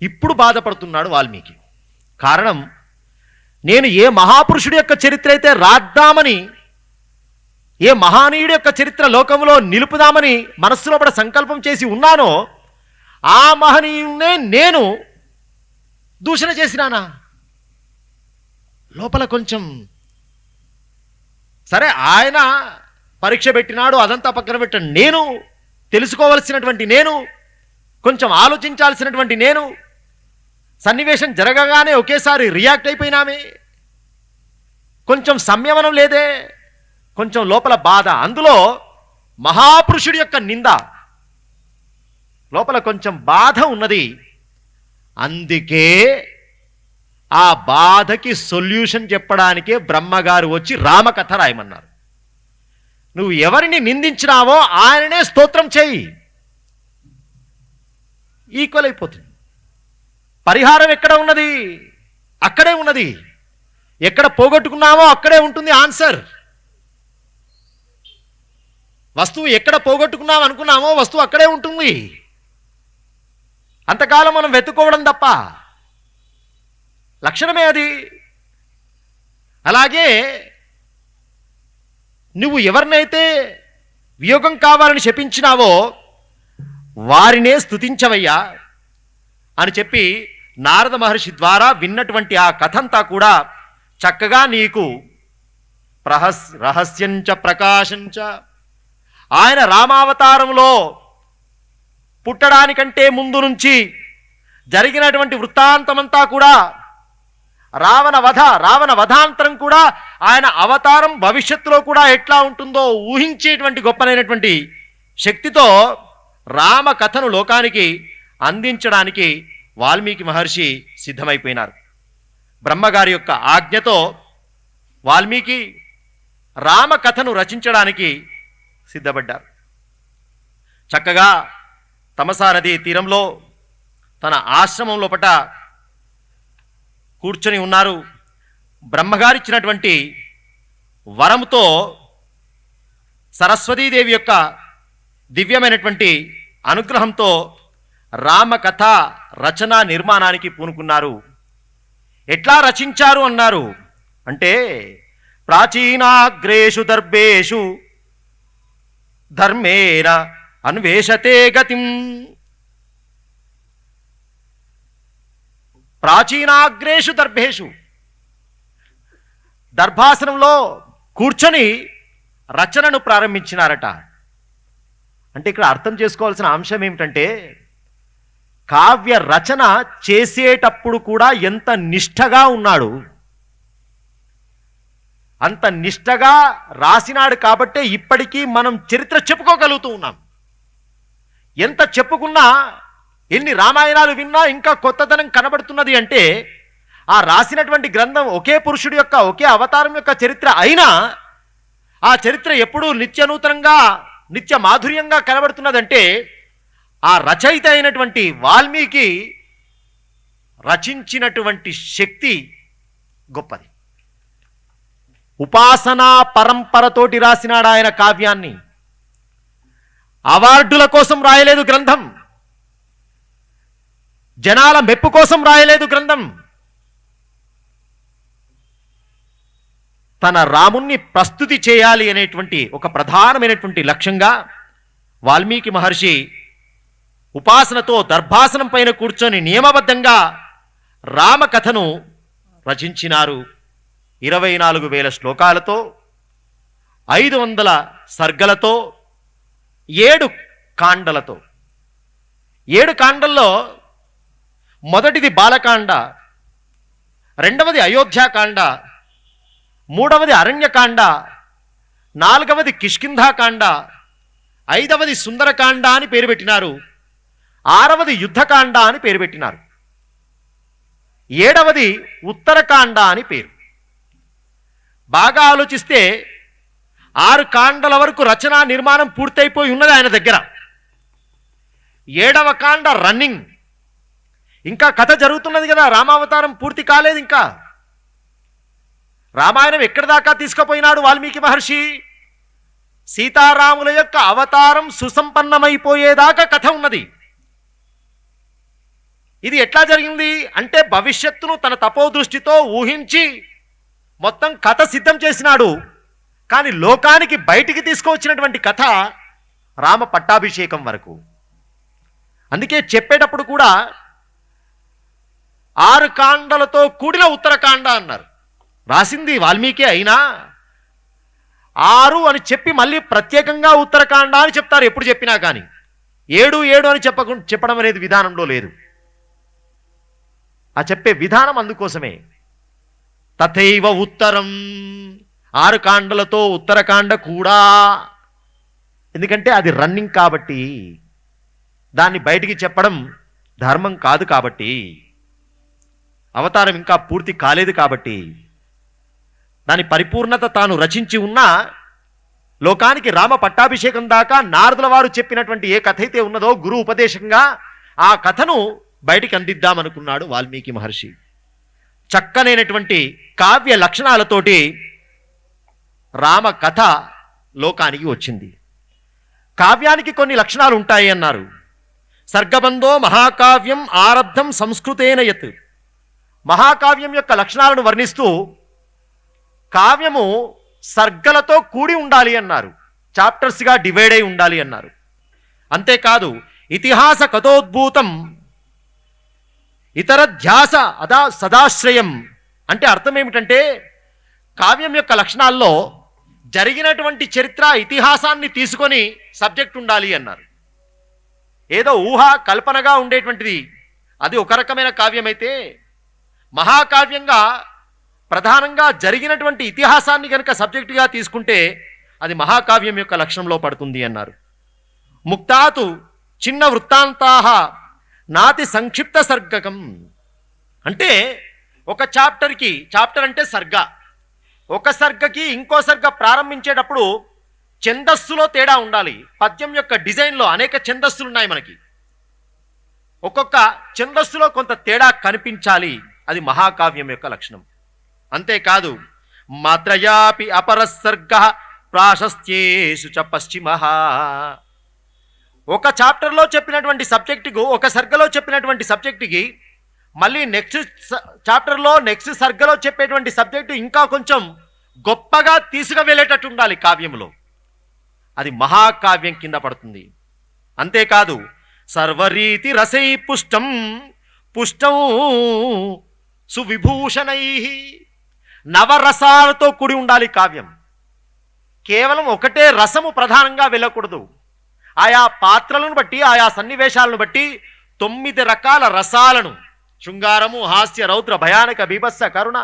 ఇప్పుడు బాధపడుతున్నాడు వాల్మీకి. కారణం, నేను ఏ మహాపురుషుడి యొక్క చరిత్ర అయితే రాద్దామని, ఏ మహానీయుడి యొక్క చరిత్ర లోకంలో నిలుపుదామని మనస్సులో పడ సంకల్పం చేసి ఉన్నానో ఆ మహనీయున్నే నేను దూషణ చేసినానా? లోపల కొంచెం సరే, ఆయన పరీక్ష పెట్టినాడు, అదంతా పక్కన పెట్టండి. నేను తెలుసుకోవలసినటువంటి, నేను కొంచెం ఆలోచించాల్సినటువంటి, నేను సన్నివేశం జరగగానే ఒకేసారి రియాక్ట్ అయిపోయినామే, కొంచెం సంయమనం లేదే, కొంచెం లోపల బాధ. అందులో మహాపురుషుడి యొక్క నింద, లోపల కొంచెం బాధ ఉన్నది. అందుకే ఆ బాధకి సొల్యూషన్ చెప్పడానికే బ్రహ్మగారు వచ్చి రామకథ రాయమన్నారు. నువ్వు ఎవరిని నిందించినావో ఆయననే స్తోత్రం చేయి, ఈక్వల్ అయిపోతుంది. పరిహారం ఎక్కడ ఉన్నది? అక్కడే ఉన్నది. ఎక్కడ పోగొట్టుకున్నావో అక్కడే ఉంటుంది ఆన్సర్. వస్తువు ఎక్కడ పోగొట్టుకున్నాం అనుకున్నామో వస్తువు అక్కడే ఉంటుంది. అంతకాలం మనం వెతుక్కోవడం తప్ప, లక్షణమే అది. అలాగే నువ్వు ఎవరినైతే వియోగం కావాలని శపించినావో వారినే స్తుతించవయ్యా అని చెప్పి నారద మహర్షి ద్వారా విన్నటువంటి ఆ కథంతా కూడా చక్కగా నీకు రహస్యంచ ప్రకాశంచ, ఆయన రామావతారంలో పుట్టడానికంటే ముందు నుంచి జరిగినటువంటి వృత్తాంతమంతా కూడా, రావణ వధాంతరం కూడా, ఆయన అవతారం భవిష్యత్తులో కూడా ఎట్లా ఉంటుందో ఊహించేటువంటి గొప్పనైనటువంటి శక్తితో రామకథను లోకానికి అందించడానికి వాల్మీకి మహర్షి సిద్ధమైపోయినారు. బ్రహ్మగారి యొక్క ఆజ్ఞతో వాల్మీకి రామకథను రచించడానికి సిద్ధపడ్డారు. చక్కగా తమసా నది తీరంలో తన ఆశ్రమం లోపట కూర్చొని ఉన్నారు. బ్రహ్మగారిచ్చినటువంటి వరముతో సరస్వతీదేవి యొక్క దివ్యమైనటువంటి అనుగ్రహంతో రామకథ రచన నిర్మాణానికి పూనుకున్నారు. ఎట్లా రచించారు అన్నారు అంటే, ప్రాచీనాగ్రేషు దర్భేషు ధర్మేణ అన్వేషతే గతిం. ప్రాచీనాగ్రేషు దర్భేషు, దర్భాసనంలో కూర్చొని రచనను ప్రారంభించినారట. అంటే ఇక్కడ అర్థం చేసుకోవాల్సిన అంశం ఏమిటంటే, కావ్య రచన చేసేటప్పుడు కూడా ఎంత నిష్ఠగా ఉన్నాడు, అంత నిష్ఠగా రాసినాడు కాబట్టే ఇప్పటికీ మనం చరిత్ర చెప్పుకోగలుగుతూ ఉన్నాం. ఎంత చెప్పుకున్నా, ఎన్ని రామాయణాలు విన్నా ఇంకా కొత్తదనం కనబడుతున్నది అంటే, ఆ రాసినటువంటి గ్రంథం ఒకే పురుషుడి యొక్క, ఒకే అవతారం యొక్క చరిత్ర అయినా ఆ చరిత్ర ఎప్పుడూ నిత్యనూతనంగా, నిత్య మాధుర్యంగా కనబడుతున్నదంటే ఆ రచయిత అయినటువంటి వాల్మీకి రచించినటువంటి శక్తి గొప్పది. ఉపాసనా పరంపరతోటి రాసినాడు ఆయన కావ్యాన్ని. అవార్డుల కోసం రాయలేదు గ్రంథం, జనాల మెప్పు కోసం రాయలేదు గ్రంథం. తన రాముణ్ణి ప్రస్తుతి చేయాలి అనేటువంటి ఒక ప్రధానమైనటువంటి లక్ష్యంగా వాల్మీకి మహర్షి ఉపాసనతో దర్భాసనం పైన కూర్చొని నియమబద్ధంగా రామకథను రచించినారు. 24,000 శ్లోకాలతో, 500 సర్గలతో, 7 కాండలతో. 7 కాండల్లో మొదటిది బాలకాండ, రెండవది అయోధ్యాకాండ, మూడవది అరణ్యకాండ, నాలుగవది కిష్కింధాకాండ, 5వది సుందరకాండ అని పేరు పెట్టినారు, 6వది యుద్ధకాండ అని పేరు పెట్టినారు, 7వది ఉత్తరకాండ అని పేరు. బాగా ఆలోచిస్తే 6 కాండల వరకు రచనా నిర్మాణం పూర్తయిపోయి ఉన్నది ఆయన దగ్గర. 7వ కాండ రన్నింగ్, ఇంకా కథ జరుగుతున్నది కదా, రామావతారం పూర్తి కాలేదు. ఇంకా రామాయణం ఎక్కడి దాకా తీసుకుపోయినాడు వాల్మీకి మహర్షి? సీతారాముల యొక్క అవతారం సుసంపన్నమైపోయేదాకా కథ ఉన్నది. ఇది ఎట్లా జరిగింది అంటే భవిష్యత్తును తన తపోదృష్టితో ఊహించి మొత్తం కథ సిద్ధం చేసినాడు. కానీ లోకానికి బయటికి తీసుకువచ్చినటువంటి కథ రామ పట్టాభిషేకం వరకు. అందుకే చెప్పేటప్పుడు కూడా 6 కాండలతో కూడిన ఉత్తరకాండ అన్నారు. రాసింది వాల్మీకి అయినా 6 అని చెప్పి మళ్ళీ ప్రత్యేకంగా ఉత్తరకాండ అని చెప్తారు ఎప్పుడు చెప్పినా. కానీ 7 అని చెప్పడం అనేది విధానంలో లేదు. ఆ చెప్పే విధానం అందుకోసమే. తథైవ ఉత్తరం 6 కాండలతో ఉత్తరకాండ కూడా. ఎందుకంటే అది రన్నింగ్ కాబట్టి, దాన్ని బయటికి చెప్పడం ధర్మం కాదు కాబట్టి, అవతారం ఇంకా పూర్తి కాలేదు కాబట్టి, దాని పరిపూర్ణత తాను రచించి ఉన్నా లోకానికి రామ పట్టాభిషేకం దాకా నారదుల వారు చెప్పినటువంటి ఏ కథ అయితే ఉన్నదో గురు ఉపదేశంగా ఆ కథను బయటికి అందిద్దామనుకున్నాడు వాల్మీకి మహర్షి. చక్కనైనటువంటి కావ్య లక్షణాలతోటి రామ కథ లోకానికి వచ్చింది. కావ్యానికి కొన్ని లక్షణాలు ఉంటాయి అన్నారు. సర్గబంధో మహాకావ్యం ఆరబ్ధం సంస్కృతేన యత్. మహాకావ్యం యొక్క లక్షణాలను వర్ణిస్తూ కావ్యము సర్గలతో కూడి ఉండాలి అన్నారు. చాప్టర్స్గా డివైడ్ అయి ఉండాలి అన్నారు. అంతేకాదు ఇతిహాస కథోద్భూతం ఇతర ధ్యాస అదా సదాశ్రయం. అంటే అర్థం ఏమిటంటే కావ్యం యొక్క లక్షణాల్లో జరిగినటువంటి చరిత్ర ఇతిహాసాన్ని తీసుకొని సబ్జెక్ట్ ఉండాలి అన్నారు. ఏదో ఊహ కల్పనగా ఉండేటువంటిది అది ఒక రకమైన కావ్యమైతే, మహాకావ్యంగా ప్రధానంగా జరిగినటువంటి ఇతిహాసాన్ని కనుక సబ్జెక్టుగా తీసుకుంటే అది మహాకావ్యం యొక్క లక్షణంలో పడుతుంది అన్నారు. ముక్తాతు చిన్న వృత్తాంతాహ నాతి సంక్షిప్త సర్గకం. అంటే ఒక చాప్టర్ అంటే సర్గ, ఒక సర్గకి ఇంకో సర్గ ప్రారంభించేటప్పుడు ఛందస్సులో తేడా ఉండాలి. పద్యం యొక్క డిజైన్లో అనేక ఛందస్సులు ఉన్నాయి మనకి. ఒక్కొక్క ఛందస్సులో కొంత తేడా కనిపించాలి. అది మహాకావ్యం యొక్క లక్షణం. అంతేకాదు మాత్రయాపి అపరసర్గ ప్రాశస్త్యేషు చ పశ్చిమ. ఒక చాప్టర్లో చెప్పినటువంటి సబ్జెక్టుకు, ఒక సర్గలో చెప్పినటువంటి సబ్జెక్టుకి మళ్ళీ నెక్స్ట్ చాప్టర్లో నెక్స్ట్ సర్గలో చెప్పేటువంటి సబ్జెక్టు ఇంకా కొంచెం గొప్పగా తీసుకువెళ్ళేటట్టు ఉండాలి కావ్యంలో. అది మహాకావ్యం కింద పడుతుంది. అంతేకాదు సర్వరీతి రసై పుష్టం పుష్టం సువిభూషణై. నవరసాలతో కూడి ఉండాలి కావ్యం. కేవలం ఒకటే రసము ప్రధానంగా వెళ్ళకూడదు. ఆయా పాత్రలను బట్టి, ఆయా సన్నివేశాలను బట్టి 9 రకాల రసాలను, శృంగారము, హాస్య, రౌద్ర, భయానక, బీభత్స, కరుణ,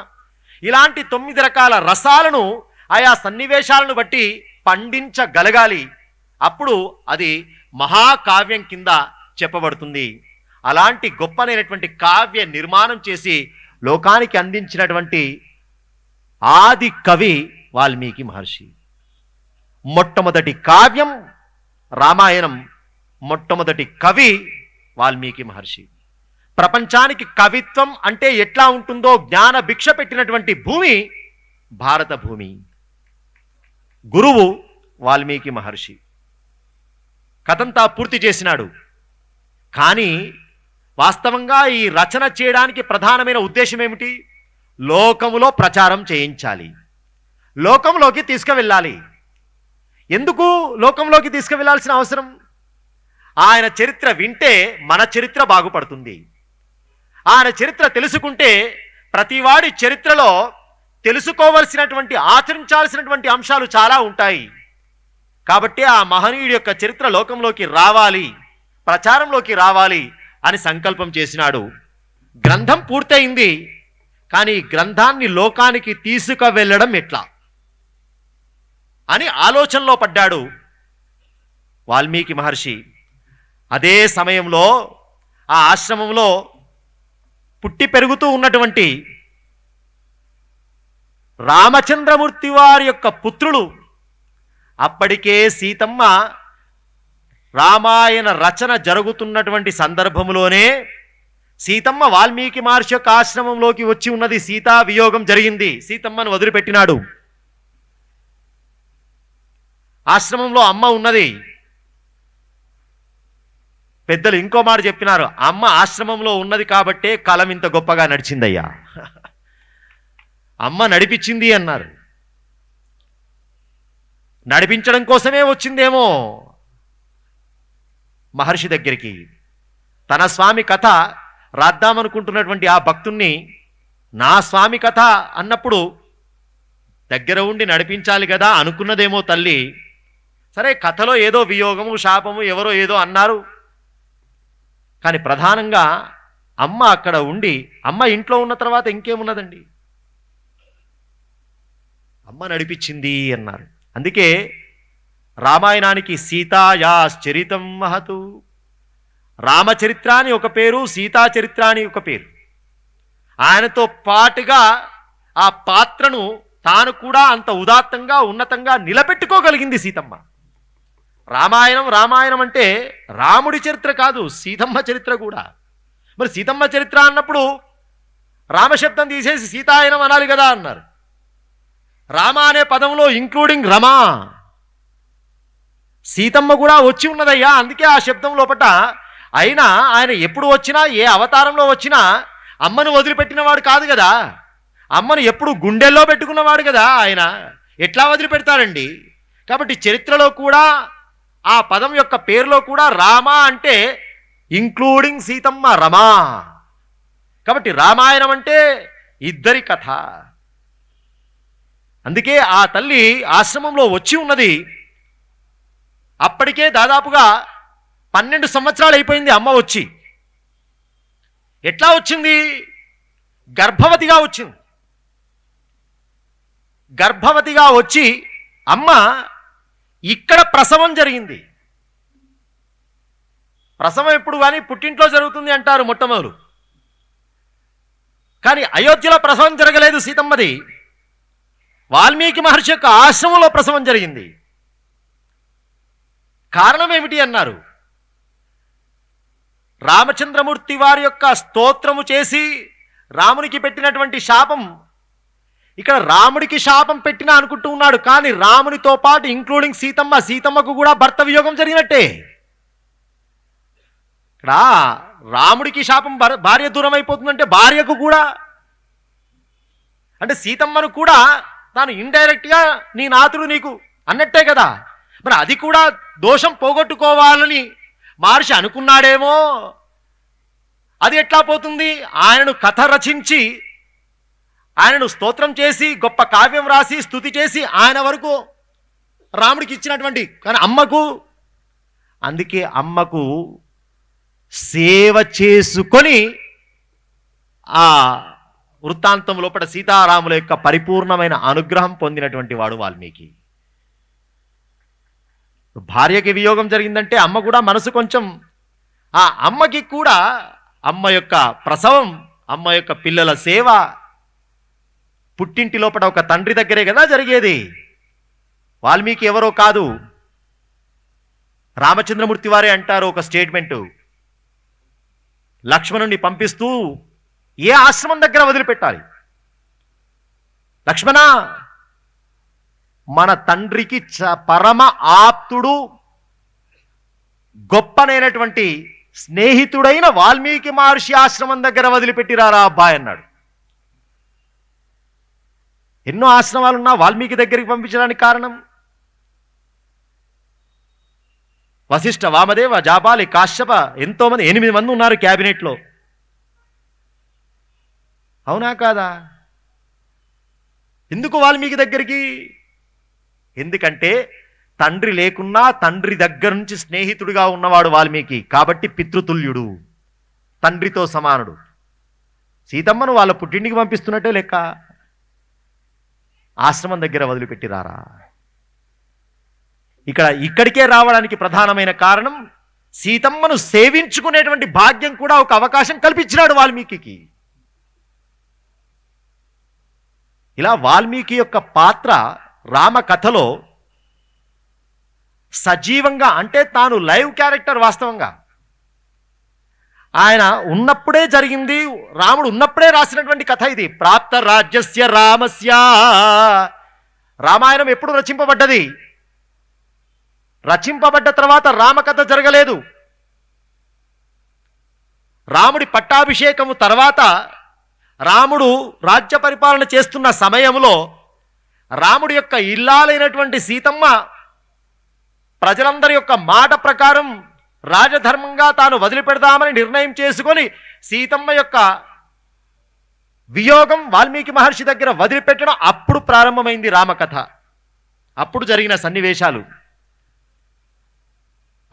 ఇలాంటి 9 రకాల రసాలను ఆయా సన్నివేశాలను బట్టి పండించగలగాలి. అప్పుడు అది మహాకావ్యం కింద చెప్పబడుతుంది. అలాంటి గొప్పనైనటువంటి కావ్య నిర్మాణం చేసి లోకానికి అందించినటువంటి ఆది కవి వాల్మీకి మహర్షి. మొట్టమొదటి కావ్యం రామాయణం, మొట్టమొదటి కవి వాల్మీకి మహర్షి. ప్రపంచానికి కవిత్వం అంటే ఎట్లా ఉంటుందో జ్ఞాన భిక్ష పెట్టినటువంటి భూమి భారత భూమి. గురువు వాల్మీకి మహర్షి. కథంతా పూర్తి చేసినాడు. కానీ వాస్తవంగా ఈ రచన చేయడానికి ప్రధానమైన ఉద్దేశం ఏమిటి? లోకములో ప్రచారం చేయించాలి, లోకంలోకి తీసుకువెళ్ళాలి. ఎందుకు లోకంలోకి తీసుకువెళ్లాల్సిన అవసరం? ఆయన చరిత్ర వింటే మన చరిత్ర బాగుపడుతుంది. ఆయన చరిత్ర తెలుసుకుంటే ప్రతివాడి చరిత్రలో తెలుసుకోవలసినటువంటి, ఆచరించాల్సినటువంటి అంశాలు చాలా ఉంటాయి. కాబట్టి ఆ మహనీయుడి యొక్క చరిత్ర లోకంలోకి రావాలి, ప్రచారంలోకి రావాలి అని సంకల్పం చేసినాడు. గ్రంథం పూర్తయింది. కానీ గ్రంథాన్ని లోకానికి తీసుకువెళ్ళడం ఎట్లా అని ఆలోచనలో పడ్డాడు వాల్మీకి మహర్షి. అదే సమయంలో ఆ ఆశ్రమంలో పుట్టి పెరుగుతూ ఉన్నటువంటి రామచంద్రమూర్తి వారి యొక్క పుత్రులు, అప్పటికే సీతమ్మ రామాయణ రచన జరుగుతున్నటువంటి సందర్భంలోనే సీతమ్మ వాల్మీకి మహర్షి యొక్క ఆశ్రమంలోకి వచ్చి ఉన్నది. సీతా వియోగం జరిగింది. సీతమ్మను వదిలిపెట్టినాడు. ఆశ్రమంలో అమ్మ ఉన్నది. పెద్దలు ఇంకో మాట చెప్పినారు, అమ్మ ఆశ్రమంలో ఉన్నది కాబట్టే కలం ఇంత గొప్పగా నడిచిందయ్యా. అమ్మ నడిపించింది అన్నారు. నడిపించడం కోసమే వచ్చిందేమో మహర్షి దగ్గరికి. తన స్వామి కథ రాద్దామనుకుంటున్నటువంటి ఆ భక్తుణ్ణి నా స్వామి కథ అన్నప్పుడు దగ్గర ఉండి నడిపించాలి కదా అనుకున్నదేమో తల్లి. సరే, కథలో ఏదో వియోగము శాపము ఎవరో ఏదో అన్నారు, కానీ ప్రధానంగా అమ్మ అక్కడ ఉండి, అమ్మ ఇంట్లో ఉన్న తర్వాత ఇంకేమున్నదండి, అమ్మ నడిపించింది అన్నారు. అందుకే రామాయణానికి సీతాయాశ్చరితం మహతు, రామచరిత్ర అని ఒక పేరు, సీతాచరిత్ర అని ఒక పేరు. ఆయనతో పాటుగా ఆ పాత్రను తాను కూడా అంత ఉదాత్తంగా ఉన్నతంగా నిలబెట్టుకోగలిగింది సీతమ్మ. రామాయణం అంటే రాముడి చరిత్ర కాదు, సీతమ్మ చరిత్ర కూడా. మరి సీతమ్మ చరిత్ర అన్నప్పుడు రామశబ్దం తీసేసి సీతాయనం అనాలి కదా అన్నారు. రామ అనే పదంలో ఇంక్లూడింగ్ రమా, సీతమ్మ కూడా వచ్చి ఉన్నదయ్యా. అందుకే ఆ శబ్దం లోపట. అయినా ఆయన ఎప్పుడు వచ్చినా, ఏ అవతారంలో వచ్చినా అమ్మను వదిలిపెట్టినవాడు కాదు కదా, అమ్మను ఎప్పుడు గుండెల్లో పెట్టుకున్నవాడు కదా ఆయన. ఎట్లా వదిలిపెడతారండి? కాబట్టి చరిత్రలో కూడా ఆ పదం యొక్క పేరులో కూడా రామ అంటే ఇంక్లూడింగ్ సీతమ్మ, రమా. కాబట్టి రామాయణం అంటే ఇద్దరి కథ. అందుకే ఆ తల్లి ఆశ్రమంలో వచ్చి ఉన్నది. అప్పటికే దాదాపుగా 12 సంవత్సరాలు అయిపోయింది అమ్మ వచ్చి. ఎట్లా వచ్చింది? గర్భవతిగా వచ్చింది. గర్భవతిగా వచ్చి అమ్మ ఇక్కడ ప్రసవం జరిగింది. ప్రసవం ఎప్పుడు కానీ పుట్టింట్లో జరుగుతుంది అంటారు మొట్టమొదలు, కానీ అయోధ్యలో ప్రసవం జరగలేదు సీతమ్మది. వాల్మీకి మహర్షి యొక్క ఆశ్రమంలో ప్రసవం జరిగింది. కారణం ఏమిటి అన్నారు? రామచంద్రమూర్తి వారి యొక్క స్తోత్రము చేసి రామునికి పెట్టినటువంటి శాపం, ఇక్కడ రాముడికి శాపం పెట్టినా అనుకుంటూ ఉన్నాడు, కానీ రామునితో పాటు ఇంక్లూడింగ్ సీతమ్మకు కూడా భర్త వియోగం జరిగినట్టే. ఇక్కడ రాముడికి శాపం, భార్య దూరం అయిపోతుందంటే భార్యకు కూడా, అంటే సీతమ్మను కూడా తాను ఇండైరెక్ట్గా నీ నాతుడు నీకు అన్నట్టే కదా. మరి అది కూడా దోషం పోగొట్టుకోవాలని మహర్షి అనుకున్నాడేమో. అది ఎట్లా పోతుంది? ఆయనను కథ రచించి, ఆయనను స్తోత్రం చేసి, గొప్ప కావ్యం రాసి, స్తుతి చేసి ఆయన వరకు రాముడికి ఇచ్చినటువంటి, కానీ అమ్మకు, అందుకే అమ్మకు సేవ చేసుకొని ఆ వృత్తాంతం లోపల సీతారాముల యొక్క పరిపూర్ణమైన అనుగ్రహం పొందినటువంటి వాడు వాల్మీకి. భార్యకి వియోగం జరిగిందంటే అమ్మ కూడా మనసు కొంచెం, ఆ అమ్మకి కూడా అమ్మ యొక్క ప్రసవం, అమ్మ యొక్క పిల్లల సేవ పుట్టింటి లోపల ఒక తండ్రి దగ్గరే కదా జరిగేది. వాల్మీకి ఎవరో కాదు, రామచంద్రమూర్తి వారే అంటారు ఒక స్టేట్మెంటు, లక్ష్మణుణ్ణి పంపిస్తూ ఏ ఆశ్రమం దగ్గర వదిలిపెట్టాలి? లక్ష్మణ, మన తండ్రికి పరమ ఆప్తుడు, గొప్పనైనటువంటి స్నేహితుడైన వాల్మీకి మహర్షి ఆశ్రమం దగ్గర వదిలిపెట్టిరారా అబ్బాయి అన్నాడు. ఎన్నో ఆశ్రమాలున్నా వాల్మీకి దగ్గరికి పంపించడానికి కారణం, వశిష్ఠ, వామదేవ, జాబాలి, కాశ్యప, ఎంతోమంది, 8 మంది ఉన్నారు క్యాబినెట్లో. అవునా కాదా? ఎందుకు వాల్మీకి దగ్గరికి? ఎందుకంటే తండ్రి లేకున్నా తండ్రి దగ్గర నుంచి స్నేహితుడిగా ఉన్నవాడు వాల్మీకి, కాబట్టి పితృతుల్యుడు, తండ్రితో సమానుడు. సీతమ్మను వాళ్ళ పుట్టింటికి పంపిస్తున్నట్టే లెక్క. ఆశ్రమం దగ్గర వదిలిపెట్టిరారా? ఇక్కడికే రావడానికి ప్రధానమైన కారణం, సీతమ్మను సేవించుకునేటువంటి భాగ్యం కూడా ఒక అవకాశం కల్పించినాడు వాల్మీకి. ఇలా వాల్మీకి యొక్క పాత్ర రామకథలో సజీవంగా, అంటే తాను లైవ్ క్యారెక్టర్. వాస్తవంగా ఆయన ఉన్నప్పుడే జరిగింది, రాముడు ఉన్నప్పుడే రాసినటువంటి కథ ఇది. ప్రాప్త రాజ్యస్య రామస్య, రామాయణం ఎప్పుడు రచింపబడ్డది? రచింపబడ్డ తర్వాత రామకథ జరగలేదు. రాముడి పట్టాభిషేకము తర్వాత రాముడు రాజ్య పరిపాలన చేస్తున్న సమయంలో రాముడి యొక్క ఇల్లాలైనటువంటి సీతమ్మ ప్రజలందరి యొక్క మాట ప్రకారం రాజధర్మంగా తాను వదిలిపెడదామని నిర్ణయం చేసుకొని సీతమ్మ యొక్క వియోగం వాల్మీకి మహర్షి దగ్గర వదిలిపెట్టడం అప్పుడు ప్రారంభమైంది రామకథ. అప్పుడు జరిగిన సన్నివేశాలు.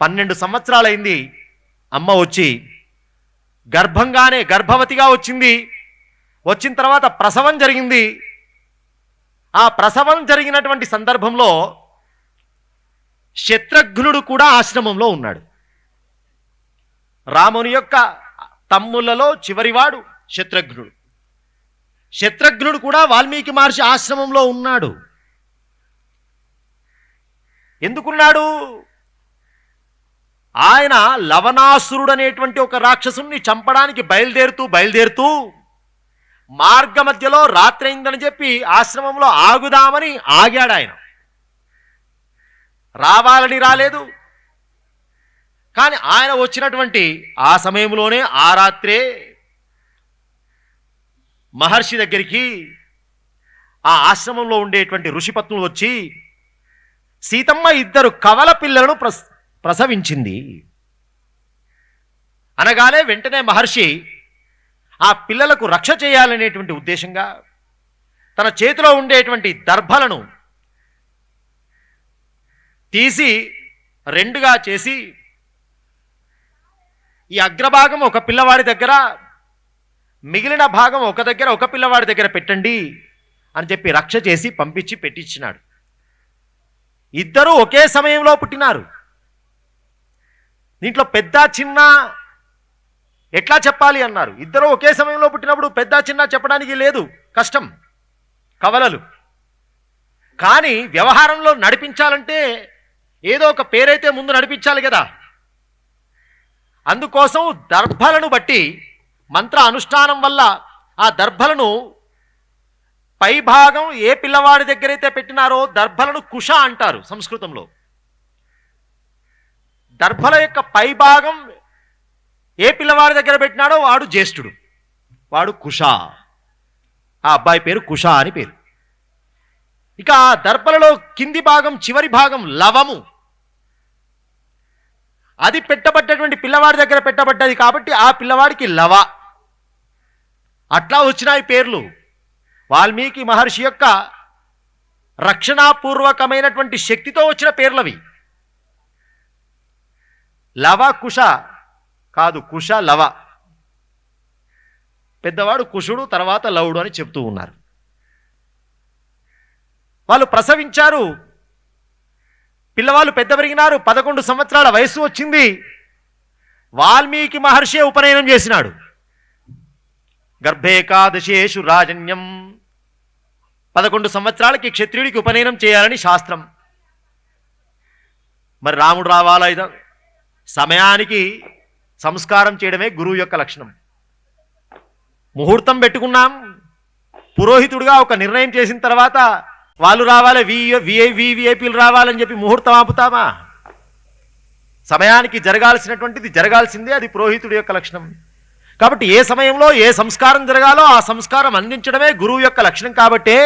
12 సంవత్సరాలైంది అమ్మ వచ్చి, గర్భంగానే గర్భవతిగా వచ్చింది. వచ్చిన తర్వాత ప్రసవం జరిగింది. ఆ ప్రసవం జరిగినటువంటి సందర్భంలో శత్రుఘ్నుడు కూడా ఆశ్రమంలో ఉన్నాడు. రాముని యొక్క తమ్ములలో చివరివాడు శత్రుఘ్నుడు. శత్రుఘ్నుడు కూడా వాల్మీకి మహర్షి ఆశ్రమంలో ఉన్నాడు. ఎందుకున్నాడు? ఆయన లవణాసురుడు అనేటువంటి ఒక రాక్షసుని చంపడానికి బయలుదేరుతూ మార్గ మధ్యలో రాత్రి అయిందని చెప్పి ఆశ్రమంలో ఆగుదామని ఆగాడు. ఆయన రావాలని రాలేదు. కానీ ఆయన వచ్చినటువంటి ఆ సమయంలోనే ఆ రాత్రే మహర్షి దగ్గరికి ఆ ఆశ్రమంలో ఉండేటువంటి ఋషిపత్నులు వచ్చి సీతమ్మ 2 కవల పిల్లలను ప్రసవించింది అనగానే వెంటనే మహర్షి ఆ పిల్లలకు రక్ష చేయాలనేటువంటి ఉద్దేశంగా తన చేతిలో ఉండేటువంటి దర్భలను తీసి 2గా చేసి ఈ అగ్రభాగం ఒక పిల్లవాడి దగ్గర, మిగిలిన భాగం ఒక పిల్లవాడి దగ్గర పెట్టండి అని చెప్పి రక్ష చేసి పంపించి పెట్టించినాడు. 2 ఒకే సమయంలో పుట్టినారు. దీంట్లో పెద్ద చిన్న ఎట్లా చెప్పాలి అన్నారు. 2 ఒకే సమయంలో పుట్టినప్పుడు పెద్ద చిన్న చెప్పడానికి లేదు, కష్టం, కవలలు. కానీ వ్యవహారంలో నడిపించాలంటే ఏదో ఒక పేరైతే ముందు నడిపించాలి కదా. అందుకోసం దర్భలను బట్టి మంత్ర అనుష్ఠానం వల్ల ఆ దర్భలను పై భాగం ఏ పిల్లవాడి దగ్గరైతే పెట్టినారో దర్భలను కుష అంటారు సంస్కృతంలో. దర్భల యొక్క పై భాగం ఏ పిల్లవాడి దగ్గర పెట్టినాడో వాడు జ్యేష్ఠుడు, వాడు కుష. ఆ అబ్బాయి పేరు కుష అని పేరు. ఇక ఆ దర్భలలో కింది భాగం, చివరి భాగం లవము. అది పెట్టబడ్డటువంటి పిల్లవాడి దగ్గర పెట్టబడ్డది కాబట్టి ఆ పిల్లవాడికి లవ. అట్లా వచ్చినాయి పేర్లు. వాల్మీకి మహర్షి యొక్క రక్షణాపూర్వకమైనటువంటి శక్తితో వచ్చిన పేర్లవి. లవ కుష కాదు, కుష లవ. పెద్దవాడు కుషుడు, తర్వాత లవుడు అని చెప్తూ ఉన్నారు. వాళ్ళు ప్రసవించారు, పిల్లవాళ్ళు పెద్ద పెరిగినారు, 11 సంవత్సరాల వయస్సు వచ్చింది. వాల్మీకి మహర్షి ఉపనయనం చేసినాడు. గర్భేకాదశేషు రాజన్యం, 11 సంవత్సరాలకి క్షత్రియుడికి ఉపనయనం చేయాలని శాస్త్రం. మరి రాముడు రావాలా? సమయానికి సంస్కారం చేయడమే గురువు యొక్క లక్షణం. ముహూర్తం పెట్టుకున్నాం, పురోహితుడిగా ఒక నిర్ణయం చేసిన తర్వాత వాళ్ళు రావాలి, విఐపీలు రావాలని చెప్పి ముహూర్తం ఆపుతామా? సమయానికి జరగాల్సినటువంటిది జరగాల్సిందే, అది పురోహితుడి యొక్క లక్షణం. కాబట్టి ఏ సమయంలో ఏ సంస్కారం జరగాలో ఆ సంస్కారం అందించడమే గురువు యొక్క లక్షణం. కాబట్టే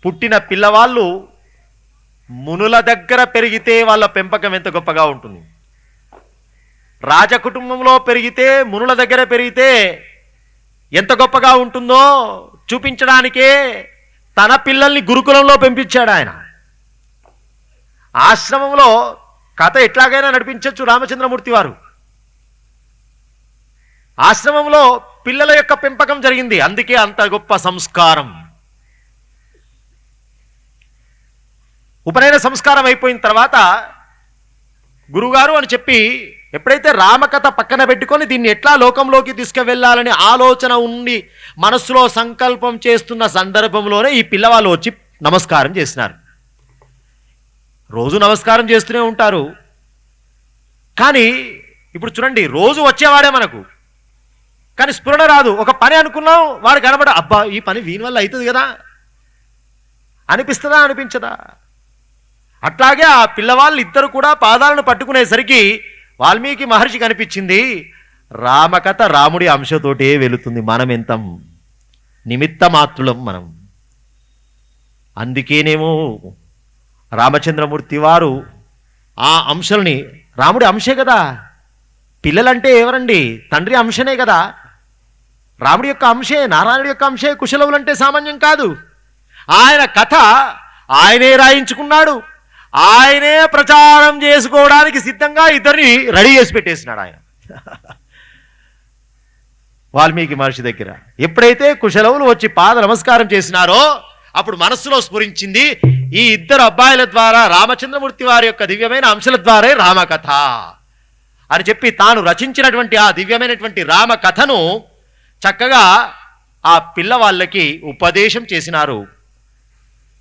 పుట్టిన పిల్లవాళ్ళు మునుల దగ్గర పెరిగితే వాళ్ళ పెంపకం ఎంత గొప్పగా ఉంటుంది. రాజకుటుంబంలో పెరిగితే, మునుల దగ్గర పెరిగితే ఎంత గొప్పగా ఉంటుందో చూపించడానికే తన పిల్లల్ని గురుకులంలో పెంపించాడు ఆయన. ఆశ్రమంలో కథ ఎట్లాగైనా నడిపించవచ్చు రామచంద్రమూర్తి వారు. ఆశ్రమంలో పిల్లల యొక్క పెంపకం జరిగింది, అందుకే అంత గొప్ప సంస్కారం. ఉపనయన సంస్కారం అయిపోయిన తర్వాత గురుగారు అని చెప్పి ఎప్పుడైతే రామకథ పక్కన పెట్టుకొని దీన్ని ఎట్లా లోకంలోకి తీసుకువెళ్ళాలని ఆలోచన ఉండి మనస్సులో సంకల్పం చేస్తున్న సందర్భంలోనే ఈ పిల్లవాళ్ళు వచ్చి నమస్కారం చేసినారు. రోజు నమస్కారం చేస్తూనే ఉంటారు. కానీ ఇప్పుడు చూడండి, రోజు వచ్చేవాడే మనకు, కానీ స్ఫురణ రాదు. ఒక పని అనుకున్నాం, వాడు కనబడ, అబ్బా ఈ పని వీని వల్ల అవుతుంది కదా అనిపిస్తుందా, అనిపించదా? అట్లాగే ఆ పిల్లవాళ్ళు 2 కూడా పాదాలను పట్టుకునేసరికి వాల్మీకి మహర్షి కనిపించింది రామకథ రాముడి అంశతోటే వెళుతుంది, మనం ఎంత నిమిత్త మాత్రులం మనం. అందుకేనేమో రామచంద్రమూర్తి వారు ఆ అంశాలని, రాముడి అంశే కదా, పిల్లలంటే ఎవరండి, తండ్రి అంశనే కదా, రాముడి యొక్క అంశే, నారాయణుడి యొక్క అంశే కుశలవులంటే సామాన్యం కాదు. ఆయన కథ ఆయనే రాయించుకున్నాడు, ఆయనే ప్రచారం చేసుకోవడానికి సిద్ధంగా ఇద్దరిని రెడీ చేసి పెట్టేసినాడు ఆయన వాల్మీకి మహర్షి దగ్గర. ఎప్పుడైతే కుశలవులు వచ్చి పాద నమస్కారం చేసినారో అప్పుడు మనస్సులో స్ఫురించింది, ఈ ఇద్దరు అబ్బాయిల ద్వారా రామచంద్రమూర్తి వారి యొక్క దివ్యమైన అంశాల ద్వారే రామకథ అని చెప్పి తాను రచించినటువంటి ఆ దివ్యమైనటువంటి రామకథను చక్కగా ఆ పిల్లవాళ్ళకి ఉపదేశం చేసినారు.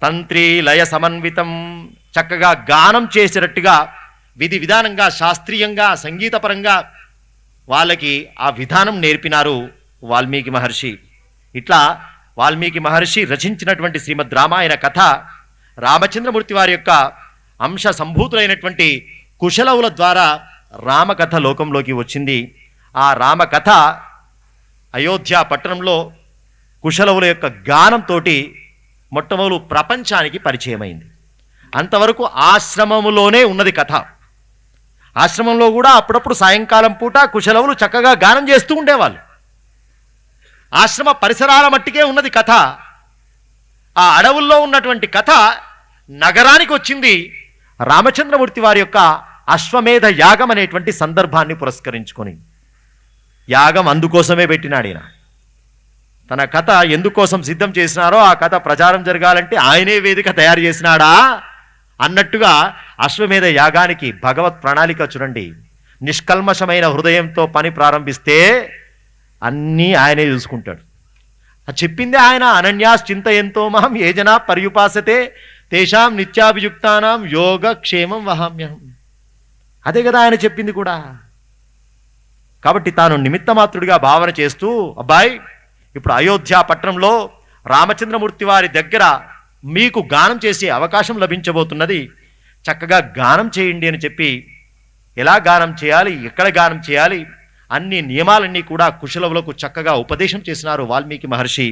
తంత్రి లయ సమన్వితం, చక్కగా గానం చేసేటట్టుగా విధి విధానంగా శాస్త్రీయంగా సంగీతపరంగా వాళ్ళకి ఆ విధానం నేర్పినారు వాల్మీకి మహర్షి. ఇట్లా వాల్మీకి మహర్షి రచించినటువంటి శ్రీమద్ రామాయణ కథ రామచంద్రమూర్తి వారి యొక్క అంశ సంభూతులైనటువంటి కుశలవుల ద్వారా రామకథ లోకంలోకి వచ్చింది. ఆ రామకథ అయోధ్య పట్టణంలో కుశలవుల యొక్క గానంతో మొట్టమొదలు ప్రపంచానికి పరిచయమైంది. అంతవరకు ఆశ్రమములోనే ఉన్నది కథ. ఆశ్రమంలో కూడా అప్పుడప్పుడు సాయంకాలం పూట కుశలవులు చక్కగా గానం చేస్తూ ఉండేవాళ్ళు. ఆశ్రమ పరిసరాల మట్టికే ఉన్నది కథ. ఆ అడవుల్లో ఉన్నటువంటి కథ నగరానికి వచ్చింది రామచంద్రమూర్తి వారి యొక్క అశ్వమేధ యాగం అనేటువంటి సందర్భాన్ని పురస్కరించుకొని. యాగం అందుకోసమే పెట్టినాడు ఈయన. తన కథ ఎందుకోసం సిద్ధం చేసినారో ఆ కథ ప్రచారం జరగాలంటే ఆయనే వేదిక తయారు చేసినాడా అన్నట్టుగా అశ్వమేధ యాగానికి భగవత్ ప్రణాళిక చూడండి. నిష్కల్మషమైన హృదయంతో పని ప్రారంభిస్తే అన్నీ ఆయనే చూసుకుంటాడు. చెప్పిందే ఆయన, అనన్యాశ్చింతయంతో మాం ఏ జనా పర్యుపాసతే తేషాం నిత్యాభియుక్తానాం యోగ క్షేమం వహామ్యహం. అదే కదా ఆయన చెప్పింది కూడా. కాబట్టి తాను నిమిత్తమాత్రుడిగా భావన చేస్తూ, అబ్బాయి ఇప్పుడు అయోధ్య పట్టణంలో రామచంద్రమూర్తి వారి దగ్గర మీకు గానం చేసే అవకాశం లభించబోతున్నది, చక్కగా గానం చేయండి అని చెప్పి ఎలా గానం చేయాలి, ఎక్కడ గానం చేయాలి, అన్ని నియమాలన్నీ కూడా కుశలవులకు చక్కగా ఉపదేశం చేసినారు వాల్మీకి మహర్షి.